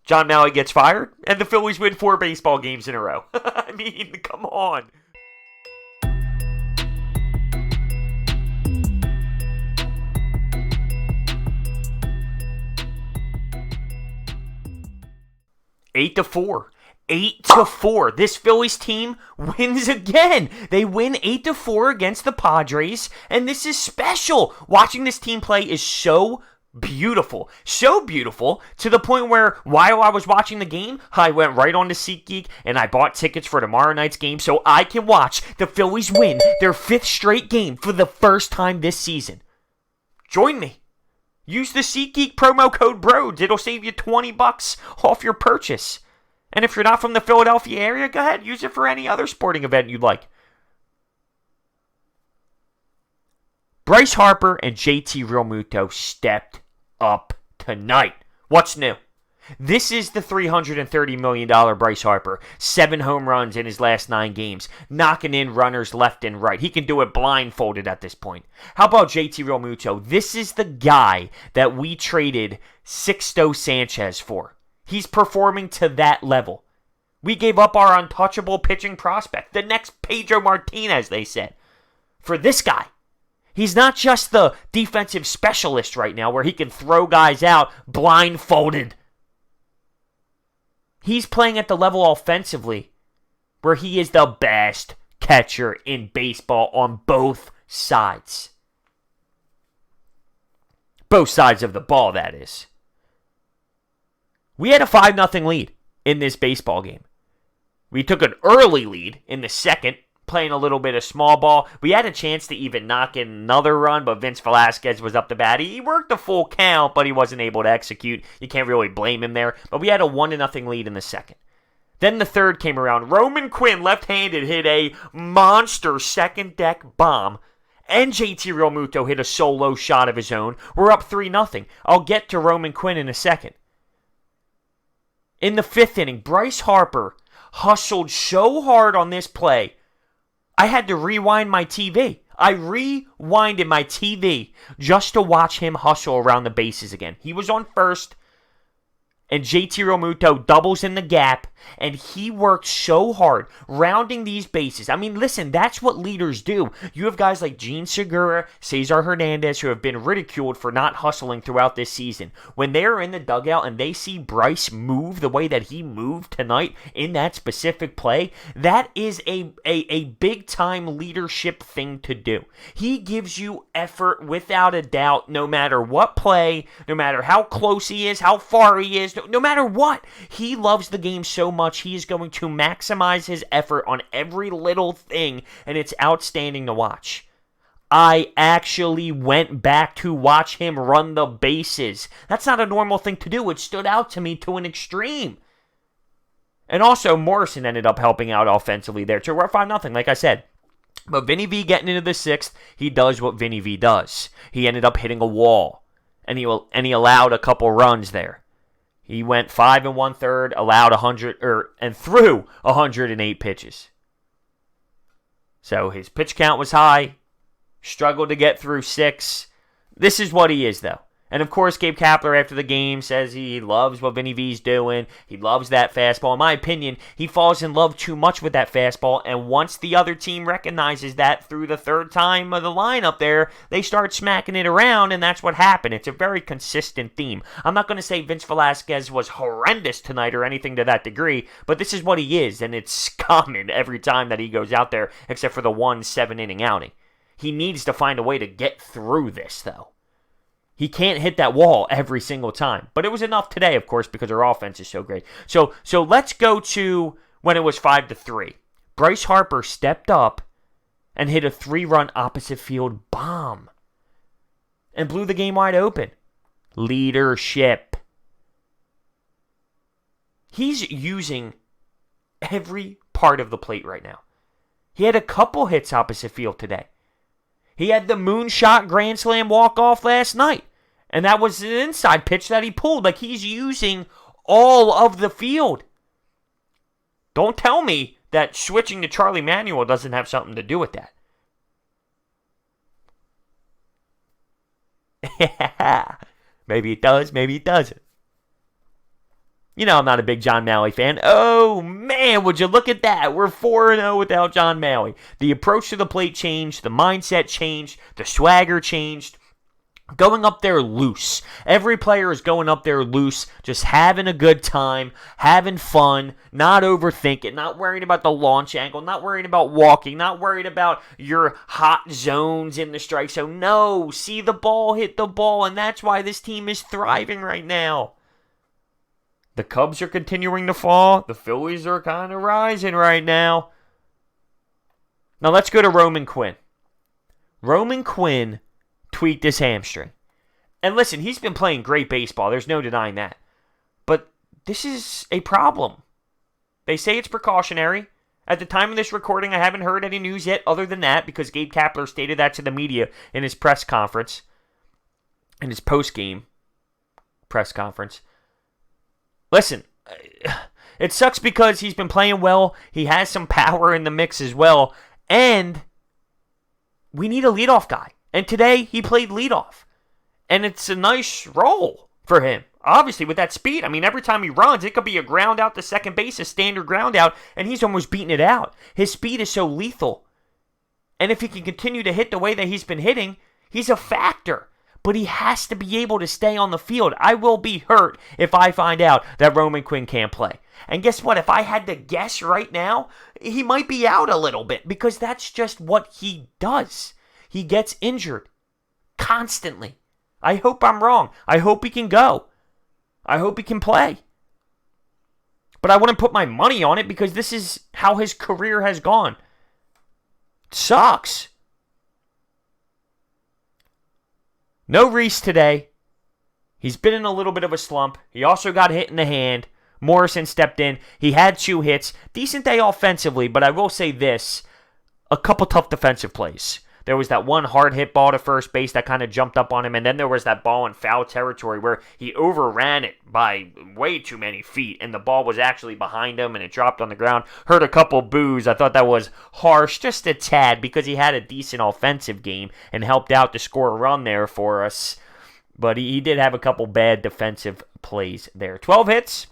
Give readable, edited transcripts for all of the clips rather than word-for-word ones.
John Malley gets fired, and the Phillies win 4 baseball games in a row. I mean, come on. Eight to 4. 8-4. This Phillies team wins again. They win 8-4 against the Padres, and this is special. Watching this team play is so beautiful. So beautiful to the point where while I was watching the game, I went right on to SeatGeek and I bought tickets for tomorrow night's game so I can watch the Phillies win their 5th straight game for the first time this season. Join me. Use the SeatGeek promo code BRODES. It'll save you $20 off your purchase. And if you're not from the Philadelphia area, go ahead, use it for any other sporting event you'd like. Bryce Harper and JT Realmuto stepped up tonight. What's new? This is the $330 million Bryce Harper. 7 home runs in his last 9 games. Knocking in runners left and right. He can do it blindfolded at this point. How about JT Realmuto? This is the guy that we traded Sixto Sanchez for. He's performing to that level. We gave up our untouchable pitching prospect. The next Pedro Martinez, they said. For this guy. He's not just the defensive specialist right now where he can throw guys out blindfolded. He's playing at the level offensively where he is the best catcher in baseball on both sides. Both sides of the ball, that is. We had a 5-0 lead in this baseball game. We took an early lead in the second, playing a little bit of small ball. We had a chance to even knock in another run, but Vince Velasquez was up to bat. He worked a full count, but he wasn't able to execute. You can't really blame him there. But we had a 1-0 lead in the second. Then the third came around. Roman Quinn, left-handed, hit a monster second-deck bomb. And JT Realmuto hit a solo shot of his own. We're up 3-0. I'll get to Roman Quinn in a second. In the 5th inning, Bryce Harper hustled so hard on this play, I had to rewind my TV. I rewinded my TV just to watch him hustle around the bases again. He was on first, and JT Realmuto doubles in the gap, and he worked so hard rounding these bases. I mean, listen, that's what leaders do. You have guys like Gene Segura, Cesar Hernandez, who have been ridiculed for not hustling throughout this season. When they are in the dugout and they see Bryce move the way that he moved tonight in that specific play, that is a big-time leadership thing to do. He gives you effort without a doubt, no matter what play, no matter how close he is, how far he is, no matter what. He loves the game so much, he is going to maximize his effort on every little thing, and it's outstanding to watch. I actually went back to watch him run the bases. That's not a normal thing to do. It stood out to me to an extreme. And also, Morrison ended up helping out offensively there too. We're 5-0, like I said. But Vinny V getting into the 6th, he does what Vinny V does. He ended up hitting a wall, and he allowed a couple runs there. He went 5 1/3, allowed and threw 108 pitches. So his pitch count was high, struggled to get through 6. This is what he is, though. And of course, Gabe Kapler after the game says he loves what Vinny V's doing. He loves that fastball. In my opinion, he falls in love too much with that fastball. And once the other team recognizes that through the third time of the lineup there, they start smacking it around, and that's what happened. It's a very consistent theme. I'm not going to say Vince Velasquez was horrendous tonight or anything to that degree, but this is what he is, and it's common every time that he goes out there, except for the 1 7-inning outing. He needs to find a way to get through this, though. He can't hit that wall every single time. But it was enough today, of course, because our offense is so great. So let's go to when it was 5-3. Bryce Harper stepped up and hit a 3-run opposite field bomb and blew the game wide open. Leadership. He's using every part of the plate right now. He had a couple hits opposite field today. He had the moonshot grand slam walk-off last night. And that was an inside pitch that he pulled. Like, he's using all of the field. Don't tell me that switching to Charlie Manuel doesn't have something to do with that. Yeah, maybe it does, maybe it doesn't. You know I'm not a big John Malley fan. Oh, man, would you look at that? We're 4-0 without John Malley. The approach to the plate changed. The mindset changed. The swagger changed. Going up there loose. Every player is going up there loose, just having a good time, having fun, not overthinking, not worrying about the launch angle, not worrying about walking, not worried about your hot zones in the strike zone. No, see the ball, hit the ball, and that's why this team is thriving right now. The Cubs are continuing to fall. The Phillies are kind of rising right now. Now let's go to Roman Quinn. Roman Quinn tweaked his hamstring. And listen, he's been playing great baseball. There's no denying that. But this is a problem. They say it's precautionary. At the time of this recording, I haven't heard any news yet other than that because Gabe Kapler stated that to the media in his press conference, in his post-game press conference. Listen, it sucks because he's been playing well. He has some power in the mix as well. And we need a leadoff guy. And today, he played leadoff. And it's a nice role for him. Obviously, with that speed. I mean, every time he runs, it could be a ground out to second base, a standard ground out, and he's almost beating it out. His speed is so lethal. And if he can continue to hit the way that he's been hitting, he's a factor. But he has to be able to stay on the field. I will be hurt if I find out that Roman Quinn can't play. And guess what? If I had to guess right now, he might be out a little bit because that's just what he does. He gets injured constantly. I hope I'm wrong. I hope he can go. I hope he can play. But I wouldn't put my money on it because this is how his career has gone. It sucks. No Reese today. He's been in a little bit of a slump. He also got hit in the hand. Morrison stepped in. He had 2 hits. Decent day offensively, but I will say this. A couple tough defensive plays. There was that one hard hit ball to first base that kind of jumped up on him, and then there was that ball in foul territory where he overran it by way too many feet, and the ball was actually behind him, and it dropped on the ground. Heard a couple boos. I thought that was harsh, just a tad, because he had a decent offensive game and helped out to score a run there for us. But he did have a couple bad defensive plays there. 12 hits.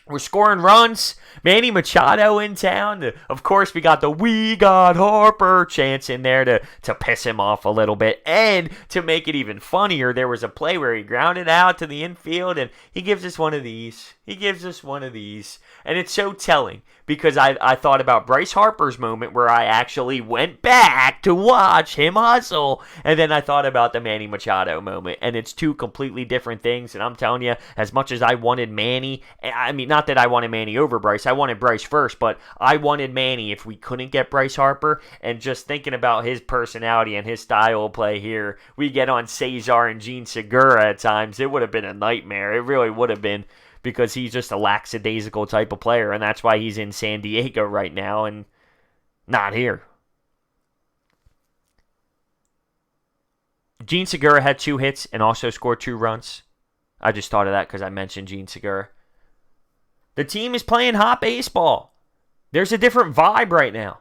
We're scoring runs. Manny Machado in town. Of course, we got the "We Got Harper" chants in there to piss him off a little bit. And to make it even funnier, there was a play where he grounded out to the infield, and he gives us one of these. He gives us one of these. And it's so telling because I thought about Bryce Harper's moment where I actually went back to watch him hustle. And then I thought about the Manny Machado moment. And it's 2 completely different things. And I'm telling you, as much as I wanted Manny, I mean, not that I wanted Manny over Bryce. I wanted Bryce first, but I wanted Manny if we couldn't get Bryce Harper. And just thinking about his personality and his style of play here, we get on Cesar and Gene Segura at times. It would have been a nightmare. It really would have been. Because he's just a lackadaisical type of player, and that's why he's in San Diego right now and not here. Gene Segura had 2 hits and also scored 2 runs. I just thought of that because I mentioned Gene Segura. The team is playing hot baseball. There's a different vibe right now.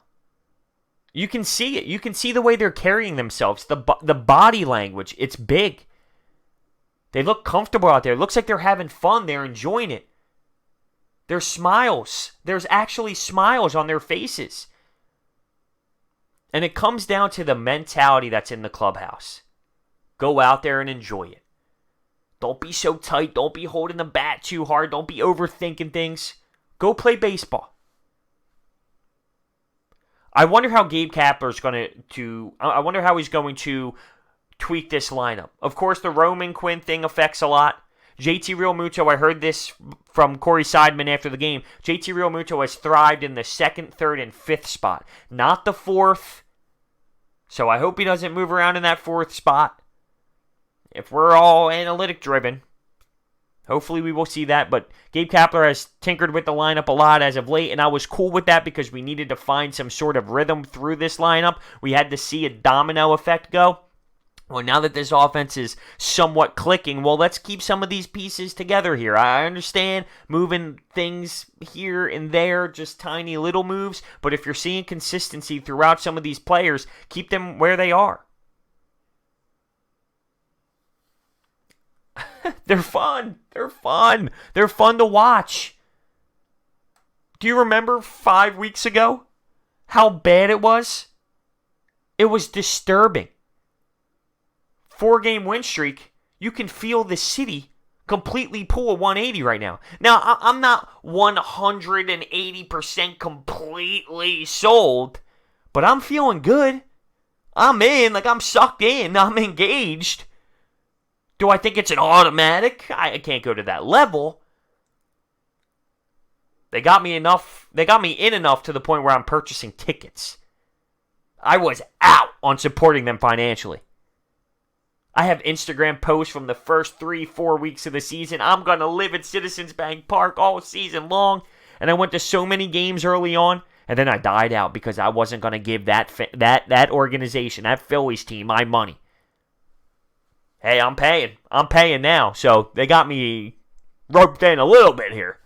You can see it. You can see the way they're carrying themselves. The body language. It's big. They look comfortable out there. It looks like they're having fun. They're enjoying it. There's smiles. There's actually smiles on their faces. And it comes down to the mentality that's in the clubhouse. Go out there and enjoy it. Don't be so tight. Don't be holding the bat too hard. Don't be overthinking things. Go play baseball. I wonder how Gabe Kapler's going to I wonder how he's going to tweak this lineup. Of course, the Roman Quinn thing affects a lot. JT Realmuto, I heard this from Corey Seidman after the game. JT Realmuto has thrived in the 2nd, 3rd, and 5th spot, not the 4th. So I hope he doesn't move around in that 4th spot. If we're all analytic driven, hopefully we will see that. But Gabe Kapler has tinkered with the lineup a lot as of late, and I was cool with that because we needed to find some sort of rhythm through this lineup. We had to see a domino effect go. Well, now that this offense is somewhat clicking, well, let's keep some of these pieces together here. I understand moving things here and there, just tiny little moves, but if you're seeing consistency throughout some of these players, keep them where they are. They're fun. They're fun. They're fun to watch. Do you remember 5 weeks ago how bad it was? It was disturbing. 4-game win streak. You can feel the city completely pull a 180 right now. Now, I'm not 180% completely sold, but I'm feeling good. I'm in. I'm sucked in. I'm engaged. Do I think it's an automatic? I can't go to that level. They got me enough. They got me in enough to the point where I'm purchasing tickets. I was out on supporting them financially. I have Instagram posts from the first 3-4 weeks of the season. I'm going to live at Citizens Bank Park all season long. And I went to so many games early on. And then I died out because I wasn't going to give that organization, that Phillies team, my money. Hey, I'm paying. I'm paying now. So they got me roped in a little bit here.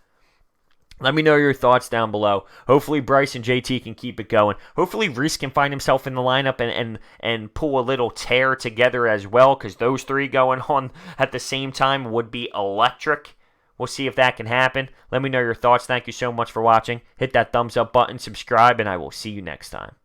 Let me know your thoughts down below. Hopefully Bryce and JT can keep it going. Hopefully Reese can find himself in the lineup and pull a little tear together as well, because those three going on at the same time would be electric. We'll see if that can happen. Let me know your thoughts. Thank you so much for watching. Hit that thumbs up button, subscribe, and I will see you next time.